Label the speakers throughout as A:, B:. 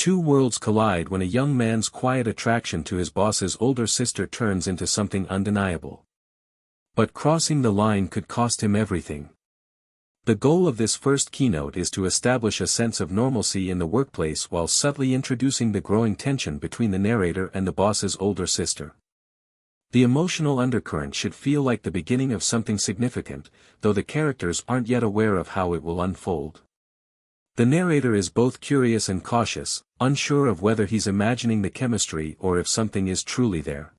A: Two worlds collide when a young man's quiet attraction to his boss's older sister turns into something undeniable. But crossing the line could cost him everything. The goal of this first keynote is to establish a sense of normalcy in the workplace while subtly introducing the growing tension between the narrator and the boss's older sister. The emotional undercurrent should feel like the beginning of something significant, though the characters aren't yet aware of how it will unfold. The narrator is both curious and cautious, unsure of whether he's imagining the chemistry or if something is truly there.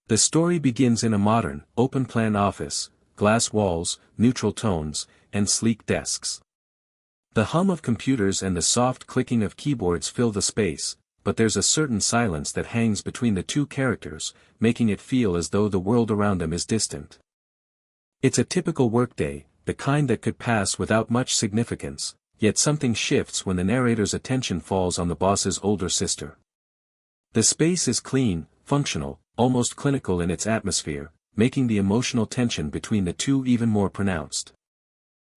A: The story begins in a modern, open-plan office, glass walls, neutral tones, and sleek desks. The hum of computers and the soft clicking of keyboards fill the space, but there's a certain silence that hangs between the two characters, making it feel as though the world around them is distant. It's a typical workday, the kind that could pass without much significance, yet something shifts when the narrator's attention falls on the boss's older sister. The space is clean, functional, almost clinical in its atmosphere, making the emotional tension between the two even more pronounced.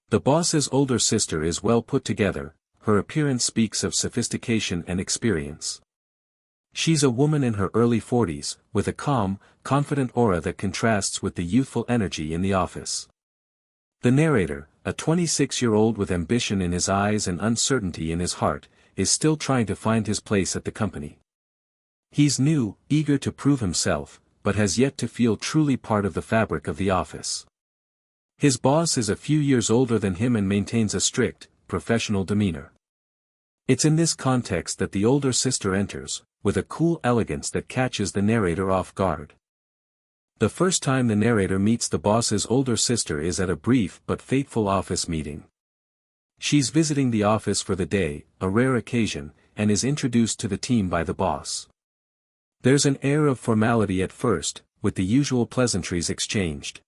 A: The boss's older sister is well put together, her appearance speaks of sophistication and experience. She's a woman in her early 40s, with a calm, confident aura that contrasts with the youthful energy in the office. The narrator, a 26-year-old with ambition in his eyes and uncertainty in his heart, is still trying to find his place at the company. He's new, eager to prove himself, but has yet to feel truly part of the fabric of the office. His boss is a few years older than him and maintains a strict, professional demeanor. It's in this context that the older sister enters, with a cool elegance that catches the narrator off guard. The first time the narrator meets the boss's older sister is at a brief but fateful office meeting. She's visiting the office for the day, a rare occasion, and is introduced to the team by the boss. There's an air of formality at first, with the usual pleasantries exchanged.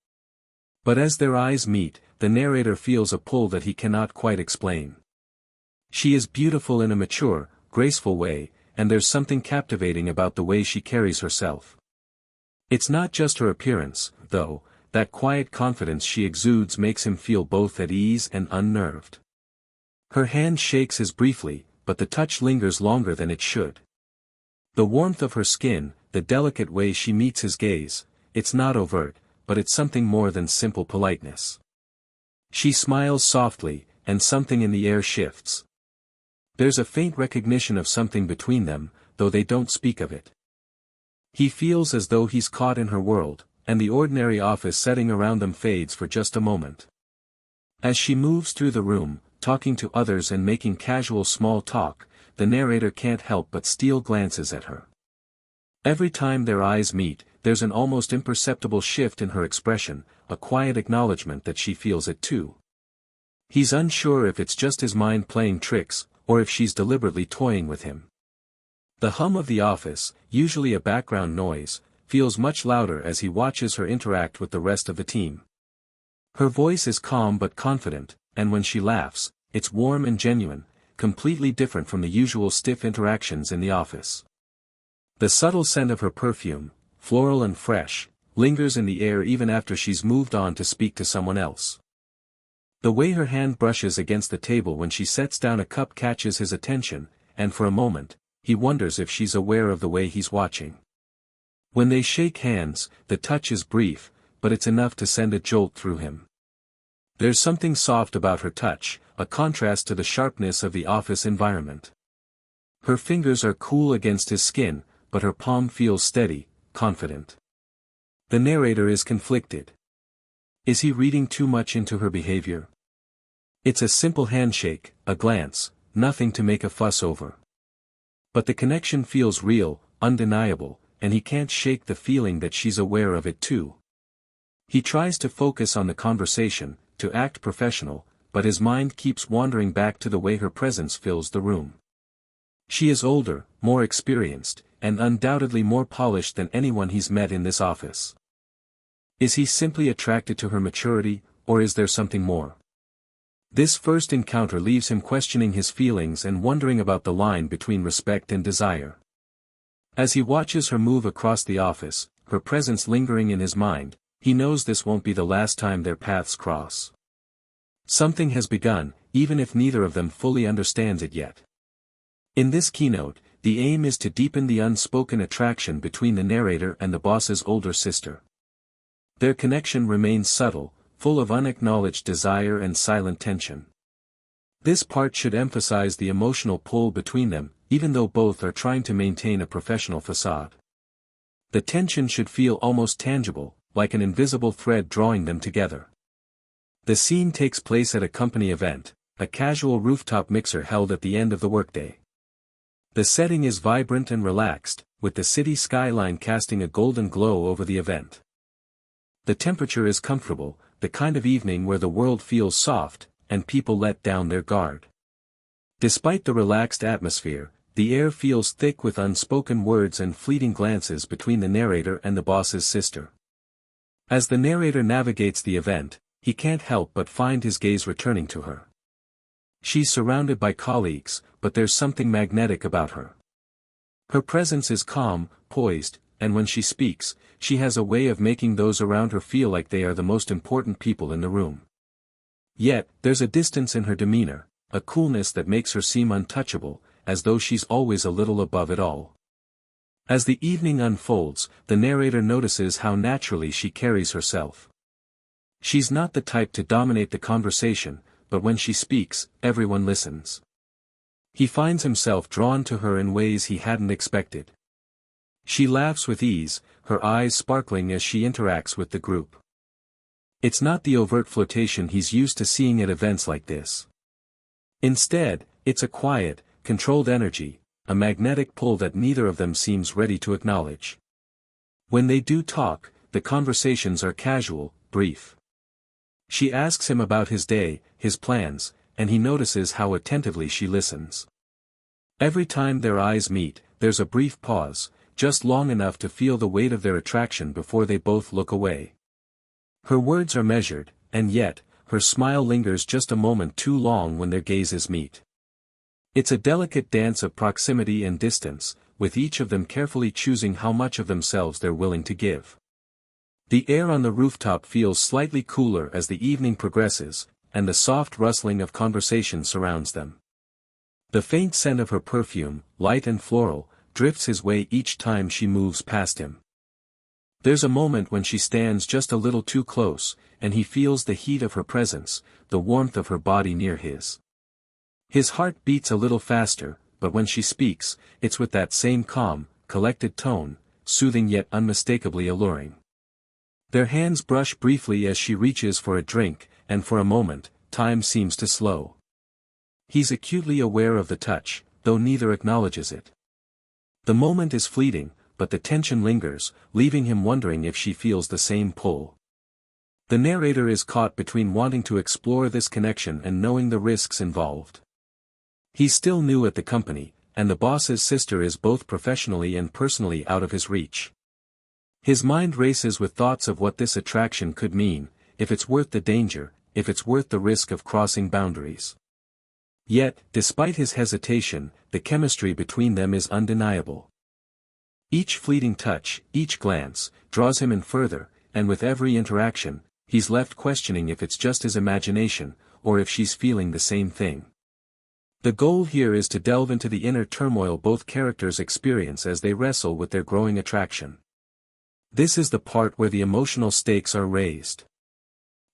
A: But as their eyes meet, the narrator feels a pull that he cannot quite explain. She is beautiful in a mature, graceful way, and there's something captivating about the way she carries herself. It's not just her appearance, though, that quiet confidence she exudes makes him feel both at ease and unnerved. Her hand shakes his briefly, but the touch lingers longer than it should. The warmth of her skin, the delicate way she meets his gaze, it's not overt, but it's something more than simple politeness. She smiles softly, and something in the air shifts. There's a faint recognition of something between them, though they don't speak of it. He feels as though he's caught in her world, and the ordinary office setting around them fades for just a moment. As she moves through the room, talking to others and making casual small talk, the narrator can't help but steal glances at her. Every time their eyes meet, there's an almost imperceptible shift in her expression, a quiet acknowledgement that she feels it too. He's unsure if it's just his mind playing tricks, or if she's deliberately toying with him. The hum of the office, usually a background noise, feels much louder as he watches her interact with the rest of the team. Her voice is calm but confident, and when she laughs, it's warm and genuine, completely different from the usual stiff interactions in the office. The subtle scent of her perfume, floral and fresh, lingers in the air even after she's moved on to speak to someone else. The way her hand brushes against the table when she sets down a cup catches his attention, and for a moment, he wonders if she's aware of the way he's watching. When they shake hands, the touch is brief, but it's enough to send a jolt through him. There's something soft about her touch, a contrast to the sharpness of the office environment. Her fingers are cool against his skin, but her palm feels steady, confident. The narrator is conflicted. Is he reading too much into her behavior? It's a simple handshake, a glance, nothing to make a fuss over. But the connection feels real, undeniable, and he can't shake the feeling that she's aware of it too. He tries to focus on the conversation, to act professional, but his mind keeps wandering back to the way her presence fills the room. She is older, more experienced, and undoubtedly more polished than anyone he's met in this office. Is he simply attracted to her maturity, or is there something more? This first encounter leaves him questioning his feelings and wondering about the line between respect and desire. As he watches her move across the office, her presence lingering in his mind, he knows this won't be the last time their paths cross. Something has begun, even if neither of them fully understands it yet. In this keynote, the aim is to deepen the unspoken attraction between the narrator and the boss's older sister. Their connection remains subtle, full of unacknowledged desire and silent tension. This part should emphasize the emotional pull between them, even though both are trying to maintain a professional facade. The tension should feel almost tangible, like an invisible thread drawing them together. The scene takes place at a company event, a casual rooftop mixer held at the end of the workday. The setting is vibrant and relaxed, with the city skyline casting a golden glow over the event. The temperature is comfortable, the kind of evening where the world feels soft, and people let down their guard. Despite the relaxed atmosphere, the air feels thick with unspoken words and fleeting glances between the narrator and the boss's sister. As the narrator navigates the event, he can't help but find his gaze returning to her. She's surrounded by colleagues, but there's something magnetic about her. Her presence is calm, poised, and when she speaks, she has a way of making those around her feel like they are the most important people in the room. Yet, there's a distance in her demeanor, a coolness that makes her seem untouchable, as though she's always a little above it all. As the evening unfolds, the narrator notices how naturally she carries herself. She's not the type to dominate the conversation, but when she speaks, everyone listens. He finds himself drawn to her in ways he hadn't expected. She laughs with ease, her eyes sparkling as she interacts with the group. It's not the overt flirtation he's used to seeing at events like this. Instead, it's a quiet, controlled energy, a magnetic pull that neither of them seems ready to acknowledge. When they do talk, the conversations are casual, brief. She asks him about his day, his plans, and he notices how attentively she listens. Every time their eyes meet, there's a brief pause, just long enough to feel the weight of their attraction before they both look away. Her words are measured, and yet, her smile lingers just a moment too long when their gazes meet. It's a delicate dance of proximity and distance, with each of them carefully choosing how much of themselves they're willing to give. The air on the rooftop feels slightly cooler as the evening progresses, and the soft rustling of conversation surrounds them. The faint scent of her perfume, light and floral, drifts his way each time she moves past him. There's a moment when she stands just a little too close, and he feels the heat of her presence, the warmth of her body near his. His heart beats a little faster, but when she speaks, it's with that same calm, collected tone, soothing yet unmistakably alluring. Their hands brush briefly as she reaches for a drink, and for a moment, time seems to slow. He's acutely aware of the touch, though neither acknowledges it. The moment is fleeting, but the tension lingers, leaving him wondering if she feels the same pull. The narrator is caught between wanting to explore this connection and knowing the risks involved. He's still new at the company, and the boss's sister is both professionally and personally out of his reach. His mind races with thoughts of what this attraction could mean, if it's worth the danger, if it's worth the risk of crossing boundaries. Yet, despite his hesitation, the chemistry between them is undeniable. Each fleeting touch, each glance, draws him in further, and with every interaction, he's left questioning if it's just his imagination, or if she's feeling the same thing. The goal here is to delve into the inner turmoil both characters experience as they wrestle with their growing attraction. This is the part where the emotional stakes are raised.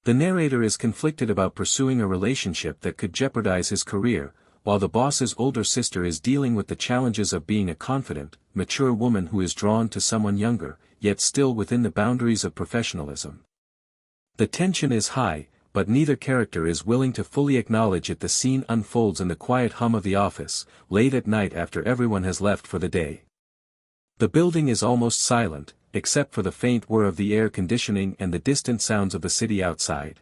A: The narrator is conflicted about pursuing a relationship that could jeopardize his career, while the boss's older sister is dealing with the challenges of being a confident, mature woman who is drawn to someone younger, yet still within the boundaries of professionalism. The tension is high, but neither character is willing to fully acknowledge it. The scene unfolds in the quiet hum of the office, late at night after everyone has left for the day. The building is almost silent, except for the faint whir of the air conditioning and the distant sounds of the city outside.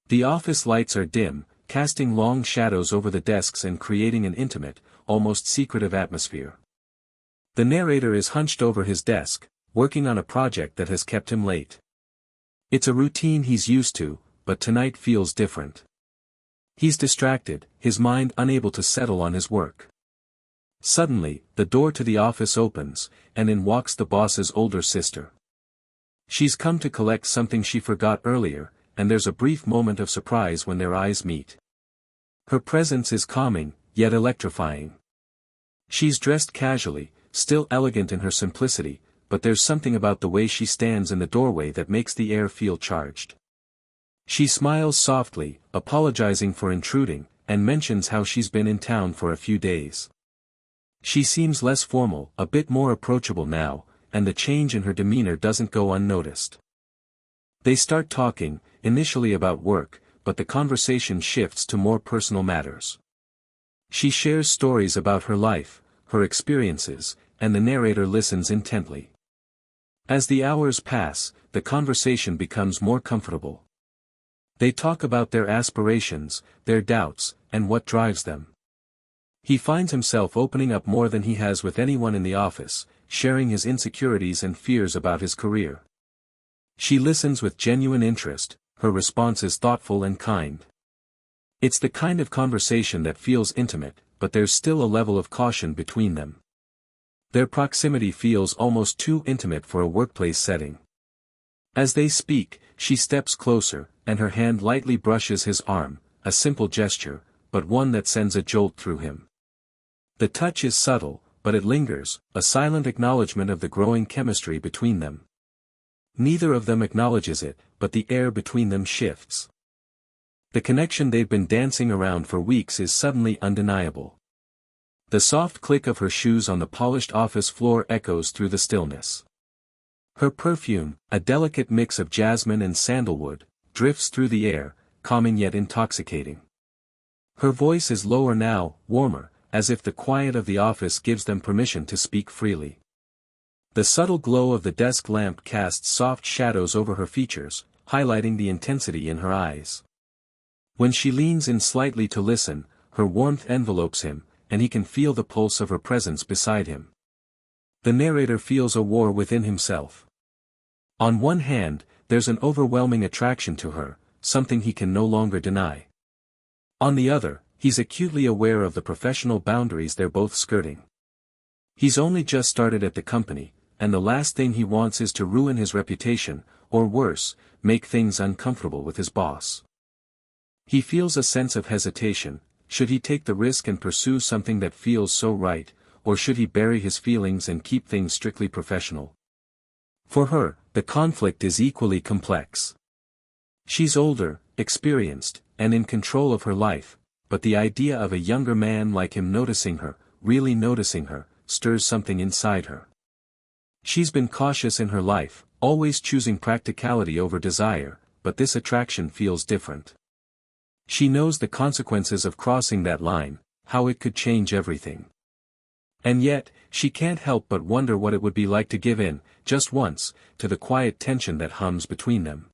A: The office lights are dim, casting long shadows over the desks and creating an intimate, almost secretive atmosphere. The narrator is hunched over his desk, working on a project that has kept him late. It's a routine he's used to, but tonight feels different. He's distracted, his mind unable to settle on his work. Suddenly, the door to the office opens, and in walks the boss's older sister. She's come to collect something she forgot earlier, and there's a brief moment of surprise when their eyes meet. Her presence is calming, yet electrifying. She's dressed casually, still elegant in her simplicity, but there's something about the way she stands in the doorway that makes the air feel charged. She smiles softly, apologizing for intruding, and mentions how she's been in town for a few days. She seems less formal, a bit more approachable now, and the change in her demeanor doesn't go unnoticed. They start talking, initially about work, but the conversation shifts to more personal matters. She shares stories about her life, her experiences, and the narrator listens intently. As the hours pass, the conversation becomes more comfortable. They talk about their aspirations, their doubts, and what drives them. He finds himself opening up more than he has with anyone in the office, sharing his insecurities and fears about his career. She listens with genuine interest, her response is thoughtful and kind. It's the kind of conversation that feels intimate, but there's still a level of caution between them. Their proximity feels almost too intimate for a workplace setting. As they speak, she steps closer, and her hand lightly brushes his arm, a simple gesture, but one that sends a jolt through him. The touch is subtle, but it lingers, a silent acknowledgement of the growing chemistry between them. Neither of them acknowledges it, but the air between them shifts. The connection they've been dancing around for weeks is suddenly undeniable. The soft click of her shoes on the polished office floor echoes through the stillness. Her perfume, a delicate mix of jasmine and sandalwood, drifts through the air, calming yet intoxicating. Her voice is lower now, warmer, as if the quiet of the office gives them permission to speak freely. The subtle glow of the desk lamp casts soft shadows over her features, highlighting the intensity in her eyes. When she leans in slightly to listen, her warmth envelopes him, and he can feel the pulse of her presence beside him. The narrator feels a war within himself. On one hand, there's an overwhelming attraction to her, something he can no longer deny. On the other, he's acutely aware of the professional boundaries they're both skirting. He's only just started at the company, and the last thing he wants is to ruin his reputation, or worse, make things uncomfortable with his boss. He feels a sense of hesitation. Should he take the risk and pursue something that feels so right, or should he bury his feelings and keep things strictly professional? For her, the conflict is equally complex. She's older, experienced, and in control of her life, but the idea of a younger man like him noticing her, really noticing her, stirs something inside her. She's been cautious in her life, always choosing practicality over desire, but this attraction feels different. She knows the consequences of crossing that line, how it could change everything. And yet, she can't help but wonder what it would be like to give in, just once, to the quiet tension that hums between them.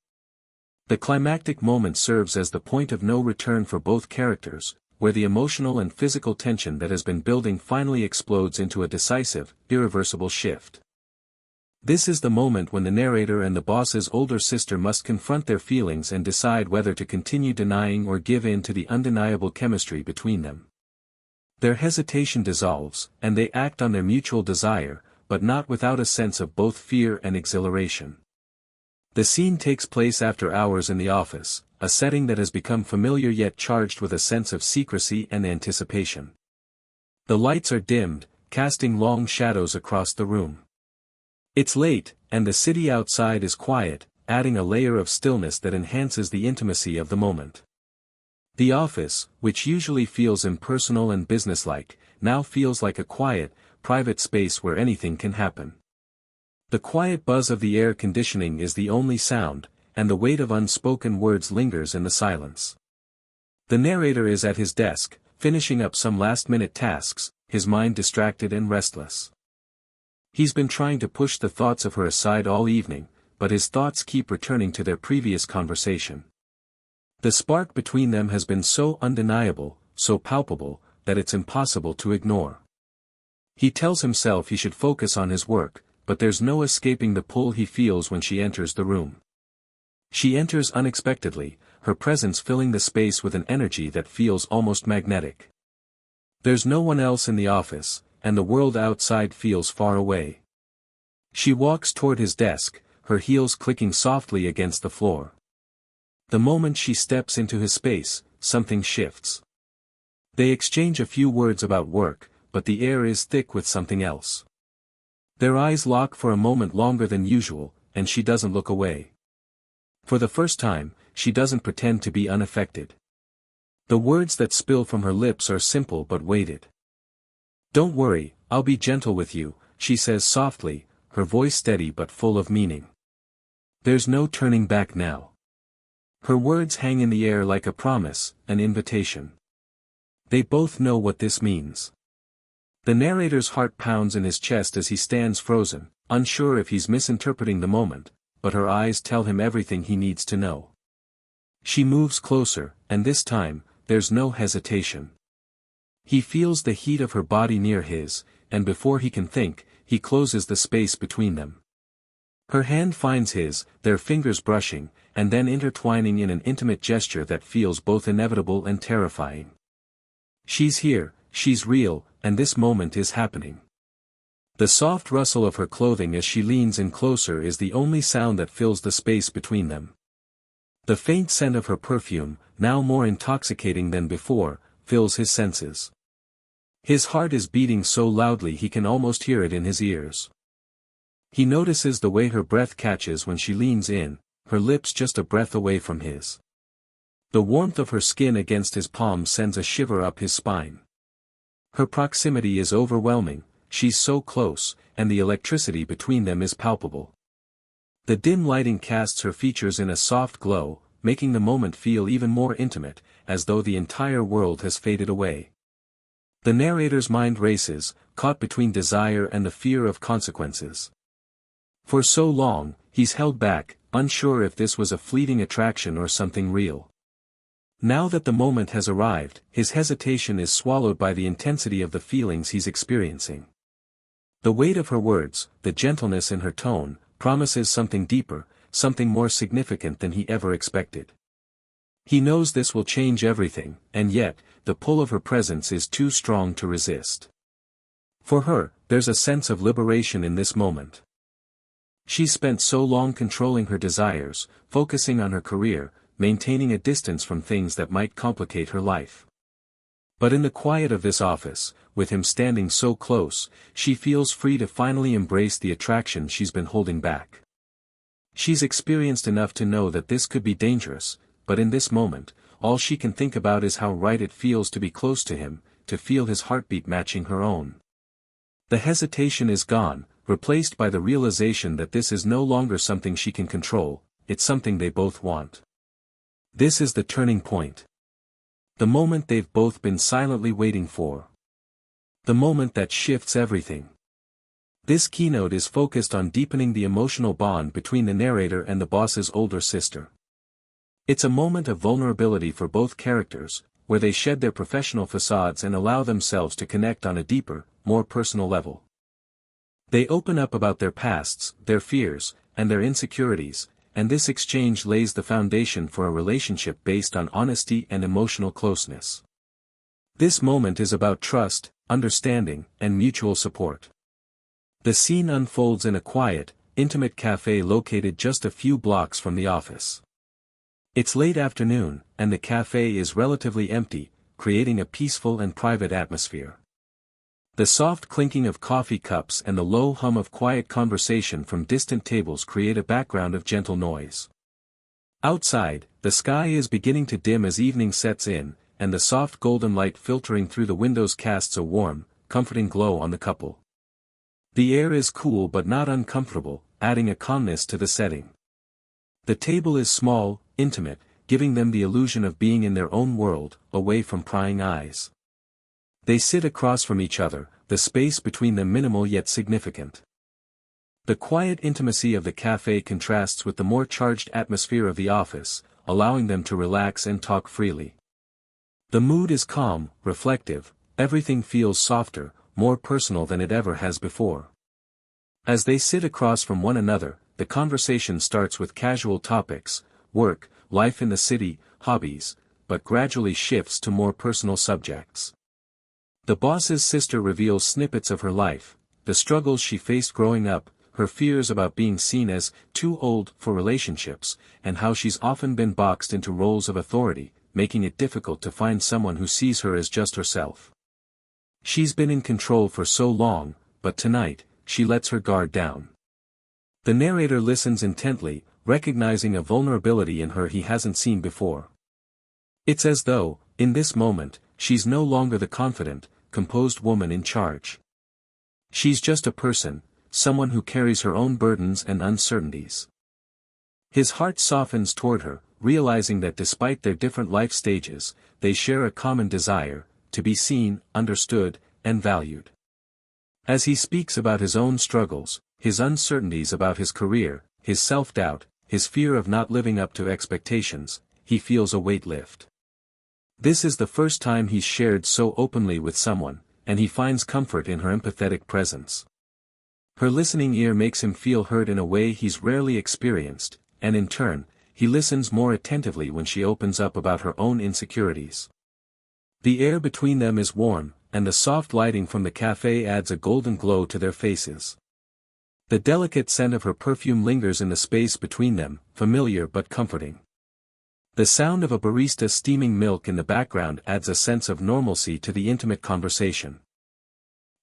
A: The climactic moment serves as the point of no return for both characters, where the emotional and physical tension that has been building finally explodes into a decisive, irreversible shift. This is the moment when the narrator and the boss's older sister must confront their feelings and decide whether to continue denying or give in to the undeniable chemistry between them. Their hesitation dissolves, and they act on their mutual desire, but not without a sense of both fear and exhilaration. The scene takes place after hours in the office, a setting that has become familiar yet charged with a sense of secrecy and anticipation. The lights are dimmed, casting long shadows across the room. It's late, and the city outside is quiet, adding a layer of stillness that enhances the intimacy of the moment. The office, which usually feels impersonal and businesslike, now feels like a quiet, private space where anything can happen. The quiet buzz of the air conditioning is the only sound, and the weight of unspoken words lingers in the silence. The narrator is at his desk, finishing up some last-minute tasks, his mind distracted and restless. He's been trying to push the thoughts of her aside all evening, but his thoughts keep returning to their previous conversation. The spark between them has been so undeniable, so palpable, that it's impossible to ignore. He tells himself he should focus on his work, but there's no escaping the pull he feels when she enters the room. She enters unexpectedly, her presence filling the space with an energy that feels almost magnetic. There's no one else in the office, and the world outside feels far away. She walks toward his desk, her heels clicking softly against the floor. The moment she steps into his space, something shifts. They exchange a few words about work, but the air is thick with something else. Their eyes lock for a moment longer than usual, and she doesn't look away. For the first time, she doesn't pretend to be unaffected. The words that spill from her lips are simple but weighted. "Don't worry, I'll be gentle with you," she says softly, her voice steady but full of meaning. "There's no turning back now." Her words hang in the air like a promise, an invitation. They both know what this means. The narrator's heart pounds in his chest as he stands frozen, unsure if he's misinterpreting the moment, but her eyes tell him everything he needs to know. She moves closer, and this time, there's no hesitation. He feels the heat of her body near his, and before he can think, he closes the space between them. Her hand finds his, their fingers brushing, and then intertwining in an intimate gesture that feels both inevitable and terrifying. She's here, she's real, and this moment is happening. The soft rustle of her clothing as she leans in closer is the only sound that fills the space between them. The faint scent of her perfume, now more intoxicating than before, fills his senses. His heart is beating so loudly he can almost hear it in his ears. He notices the way her breath catches when she leans in, her lips just a breath away from his. The warmth of her skin against his palm sends a shiver up his spine. Her proximity is overwhelming, she's so close, and the electricity between them is palpable. The dim lighting casts her features in a soft glow, making the moment feel even more intimate, as though the entire world has faded away. The narrator's mind races, caught between desire and the fear of consequences. For so long, he's held back, unsure if this was a fleeting attraction or something real. Now that the moment has arrived, his hesitation is swallowed by the intensity of the feelings he's experiencing. The weight of her words, the gentleness in her tone, promises something deeper, something more significant than he ever expected. He knows this will change everything, and yet, the pull of her presence is too strong to resist. For her, there's a sense of liberation in this moment. She's spent so long controlling her desires, focusing on her career, maintaining a distance from things that might complicate her life. But in the quiet of this office, with him standing so close, she feels free to finally embrace the attraction she's been holding back. She's experienced enough to know that this could be dangerous, but in this moment, all she can think about is how right it feels to be close to him, to feel his heartbeat matching her own. The hesitation is gone, replaced by the realization that this is no longer something she can control, it's something they both want. This is the turning point. The moment they've both been silently waiting for. The moment that shifts everything. This keynote is focused on deepening the emotional bond between the narrator and the boss's older sister. It's a moment of vulnerability for both characters, where they shed their professional facades and allow themselves to connect on a deeper, more personal level. They open up about their pasts, their fears, and their insecurities, and this exchange lays the foundation for a relationship based on honesty and emotional closeness. This moment is about trust, understanding, and mutual support. The scene unfolds in a quiet, intimate cafe located just a few blocks from the office. It's late afternoon, and the cafe is relatively empty, creating a peaceful and private atmosphere. The soft clinking of coffee cups and the low hum of quiet conversation from distant tables create a background of gentle noise. Outside, the sky is beginning to dim as evening sets in, and the soft golden light filtering through the windows casts a warm, comforting glow on the couple. The air is cool but not uncomfortable, adding a calmness to the setting. The table is small, intimate, giving them the illusion of being in their own world, away from prying eyes. They sit across from each other, the space between them minimal yet significant. The quiet intimacy of the cafe contrasts with the more charged atmosphere of the office, allowing them to relax and talk freely. The mood is calm, reflective, everything feels softer, more personal than it ever has before. As they sit across from one another, the conversation starts with casual topics, work, life in the city, hobbies, but gradually shifts to more personal subjects. The boss's sister reveals snippets of her life, the struggles she faced growing up, her fears about being seen as too old for relationships, and how she's often been boxed into roles of authority, making it difficult to find someone who sees her as just herself. She's been in control for so long, but tonight, she lets her guard down. The narrator listens intently, recognizing a vulnerability in her he hasn't seen before. It's as though, in this moment, she's no longer the confident, composed woman in charge. She's just a person, someone who carries her own burdens and uncertainties. His heart softens toward her, realizing that despite their different life stages, they share a common desire, to be seen, understood, and valued. As he speaks about his own struggles, his uncertainties about his career, his self-doubt, his fear of not living up to expectations, he feels a weight lift. This is the first time he's shared so openly with someone, and he finds comfort in her empathetic presence. Her listening ear makes him feel heard in a way he's rarely experienced, and in turn, he listens more attentively when she opens up about her own insecurities. The air between them is warm, and the soft lighting from the cafe adds a golden glow to their faces. The delicate scent of her perfume lingers in the space between them, familiar but comforting. The sound of a barista steaming milk in the background adds a sense of normalcy to the intimate conversation.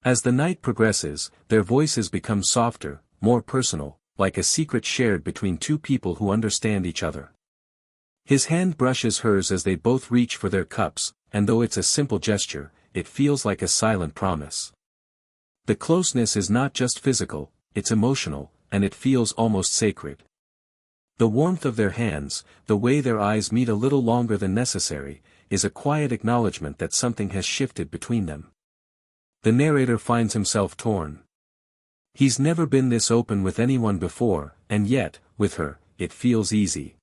A: As the night progresses, their voices become softer, more personal, like a secret shared between two people who understand each other. His hand brushes hers as they both reach for their cups, and though it's a simple gesture, it feels like a silent promise. The closeness is not just physical, it's emotional, and it feels almost sacred. The warmth of their hands, the way their eyes meet a little longer than necessary, is a quiet acknowledgement that something has shifted between them. The narrator finds himself torn. He's never been this open with anyone before, and yet, with her, it feels easy.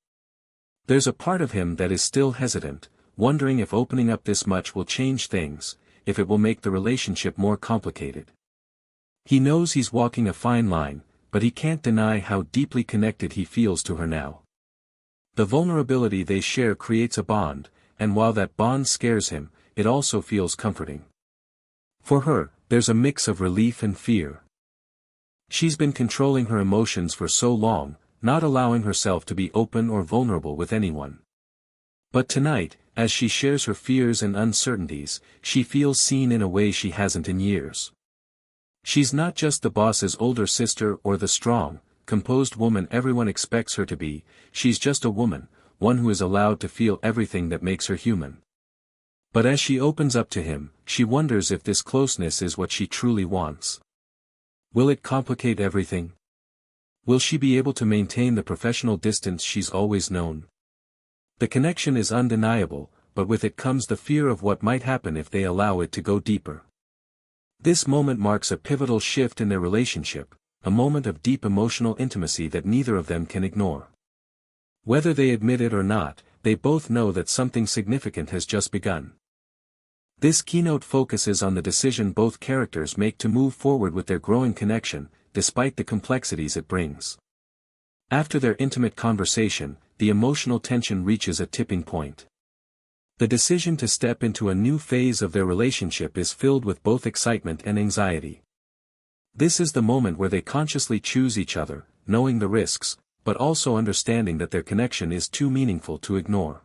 A: There's a part of him that is still hesitant, wondering if opening up this much will change things, if it will make the relationship more complicated. He knows he's walking a fine line, but he can't deny how deeply connected he feels to her now. The vulnerability they share creates a bond, and while that bond scares him, it also feels comforting. For her, there's a mix of relief and fear. She's been controlling her emotions for so long, not allowing herself to be open or vulnerable with anyone. But tonight, as she shares her fears and uncertainties, she feels seen in a way she hasn't in years. She's not just the boss's older sister or the strong, composed woman everyone expects her to be, she's just a woman, one who is allowed to feel everything that makes her human. But as she opens up to him, she wonders if this closeness is what she truly wants. Will it complicate everything? Will she be able to maintain the professional distance she's always known? The connection is undeniable, but with it comes the fear of what might happen if they allow it to go deeper. This moment marks a pivotal shift in their relationship, a moment of deep emotional intimacy that neither of them can ignore. Whether they admit it or not, they both know that something significant has just begun. This keynote focuses on the decision both characters make to move forward with their growing connection, despite the complexities it brings. After their intimate conversation, the emotional tension reaches a tipping point. The decision to step into a new phase of their relationship is filled with both excitement and anxiety. This is the moment where they consciously choose each other, knowing the risks, but also understanding that their connection is too meaningful to ignore.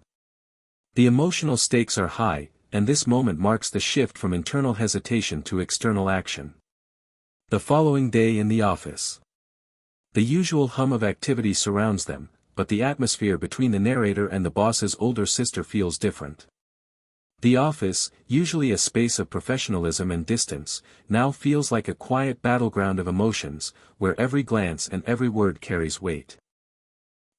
A: The emotional stakes are high, and this moment marks the shift from internal hesitation to external action. The following day in the office. The usual hum of activity surrounds them, but the atmosphere between the narrator and the boss's older sister feels different. The office, usually a space of professionalism and distance, now feels like a quiet battleground of emotions, where every glance and every word carries weight.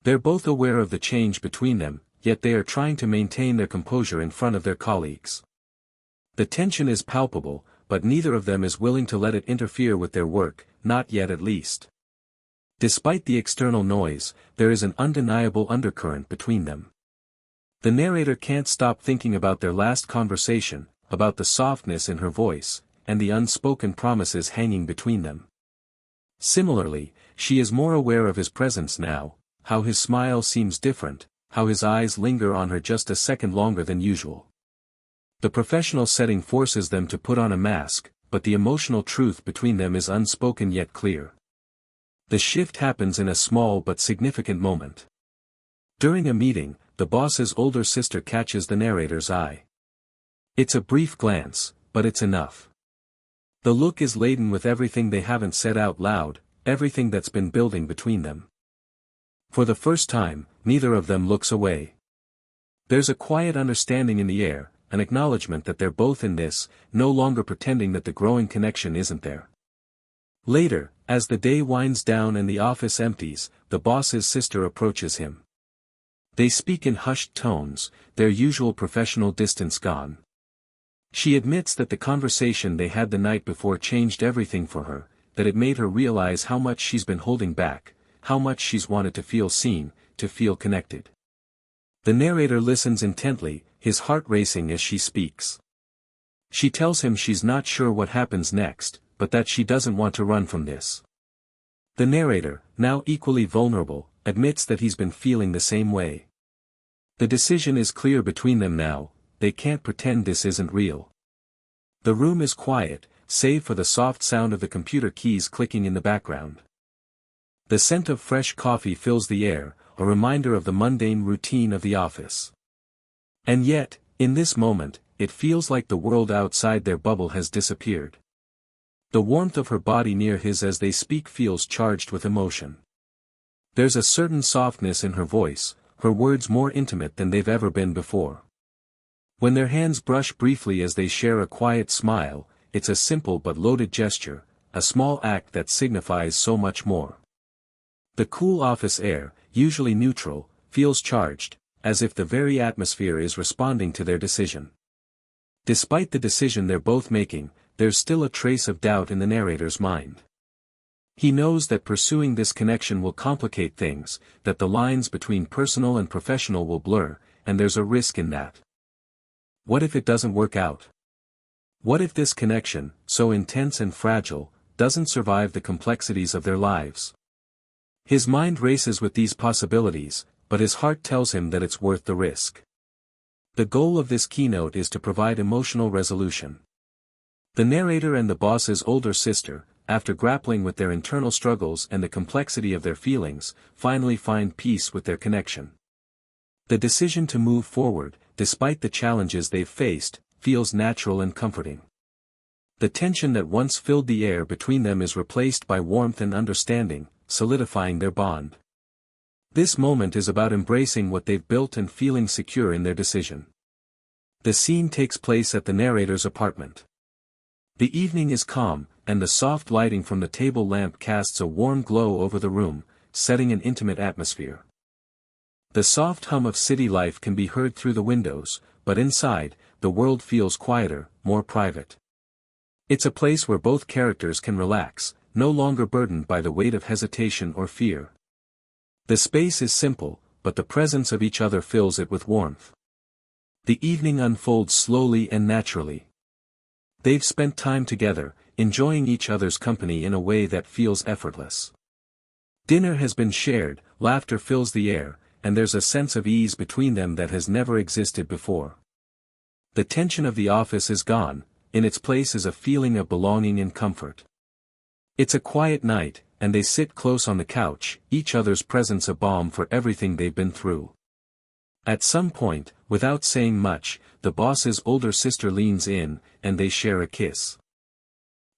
A: They're both aware of the change between them, yet they are trying to maintain their composure in front of their colleagues. The tension is palpable, but neither of them is willing to let it interfere with their work, not yet at least. Despite the external noise, there is an undeniable undercurrent between them. The narrator can't stop thinking about their last conversation, about the softness in her voice, and the unspoken promises hanging between them. Similarly, she is more aware of his presence now, how his smile seems different, how his eyes linger on her just a second longer than usual. The professional setting forces them to put on a mask, but the emotional truth between them is unspoken yet clear. The shift happens in a small but significant moment. During a meeting, the boss's older sister catches the narrator's eye. It's a brief glance, but it's enough. The look is laden with everything they haven't said out loud, everything that's been building between them. For the first time, neither of them looks away. There's a quiet understanding in the air, an acknowledgement that they're both in this, no longer pretending that the growing connection isn't there. Later, as the day winds down and the office empties, the boss's sister approaches him. They speak in hushed tones, their usual professional distance gone. She admits that the conversation they had the night before changed everything for her, that it made her realize how much she's been holding back, how much she's wanted to feel seen, to feel connected. The narrator listens intently, his heart racing as she speaks. She tells him she's not sure what happens next, but that she doesn't want to run from this. The narrator, now equally vulnerable, admits that he's been feeling the same way. The decision is clear between them now, they can't pretend this isn't real. The room is quiet, save for the soft sound of the computer keys clicking in the background. The scent of fresh coffee fills the air, a reminder of the mundane routine of the office. And yet, in this moment, it feels like the world outside their bubble has disappeared. The warmth of her body near his as they speak feels charged with emotion. There's a certain softness in her voice, her words more intimate than they've ever been before. When their hands brush briefly as they share a quiet smile, it's a simple but loaded gesture, a small act that signifies so much more. The cool office air, usually neutral, feels charged, as if the very atmosphere is responding to their decision. Despite the decision they're both making, there's still a trace of doubt in the narrator's mind. He knows that pursuing this connection will complicate things, that the lines between personal and professional will blur, and there's a risk in that. What if it doesn't work out? What if this connection, so intense and fragile, doesn't survive the complexities of their lives? His mind races with these possibilities, but his heart tells him that it's worth the risk. The goal of this keynote is to provide emotional resolution. The narrator and the boss's older sister, after grappling with their internal struggles and the complexity of their feelings, finally find peace with their connection. The decision to move forward, despite the challenges they've faced, feels natural and comforting. The tension that once filled the air between them is replaced by warmth and understanding, solidifying their bond. This moment is about embracing what they've built and feeling secure in their decision. The scene takes place at the narrator's apartment. The evening is calm, and the soft lighting from the table lamp casts a warm glow over the room, setting an intimate atmosphere. The soft hum of city life can be heard through the windows, but inside, the world feels quieter, more private. It's a place where both characters can relax, no longer burdened by the weight of hesitation or fear. The space is simple, but the presence of each other fills it with warmth. The evening unfolds slowly and naturally. They've spent time together, enjoying each other's company in a way that feels effortless. Dinner has been shared, laughter fills the air, and there's a sense of ease between them that has never existed before. The tension of the office is gone, in its place is a feeling of belonging and comfort. It's a quiet night, and they sit close on the couch, each other's presence a balm for everything they've been through. At some point, without saying much, the boss's older sister leans in, and they share a kiss.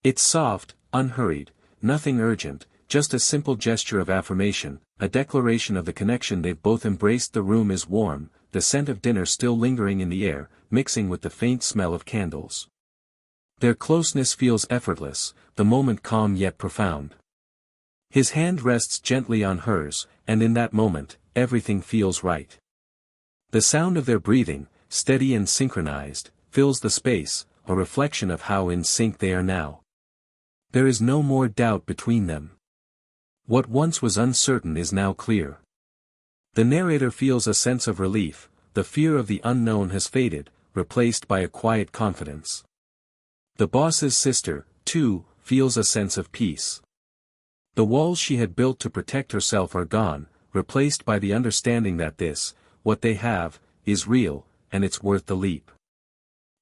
A: It's soft, unhurried, nothing urgent, just a simple gesture of affirmation, a declaration of the connection they've both embraced. The room is warm, the scent of dinner still lingering in the air, mixing with the faint smell of candles. Their closeness feels effortless, the moment calm yet profound. His hand rests gently on hers, and in that moment, everything feels right. The sound of their breathing, steady and synchronized, fills the space, a reflection of how in sync they are now. There is no more doubt between them. What once was uncertain is now clear. The narrator feels a sense of relief, the fear of the unknown has faded, replaced by a quiet confidence. The boss's sister, too, feels a sense of peace. The walls she had built to protect herself are gone, replaced by the understanding that this, what they have, is real, and it's worth the leap.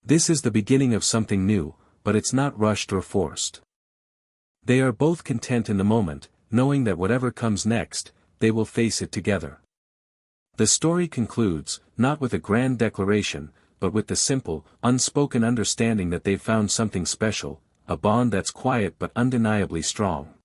A: This is the beginning of something new, but it's not rushed or forced. They are both content in the moment, knowing that whatever comes next, they will face it together. The story concludes, not with a grand declaration, but with the simple, unspoken understanding that they've found something special, a bond that's quiet but undeniably strong.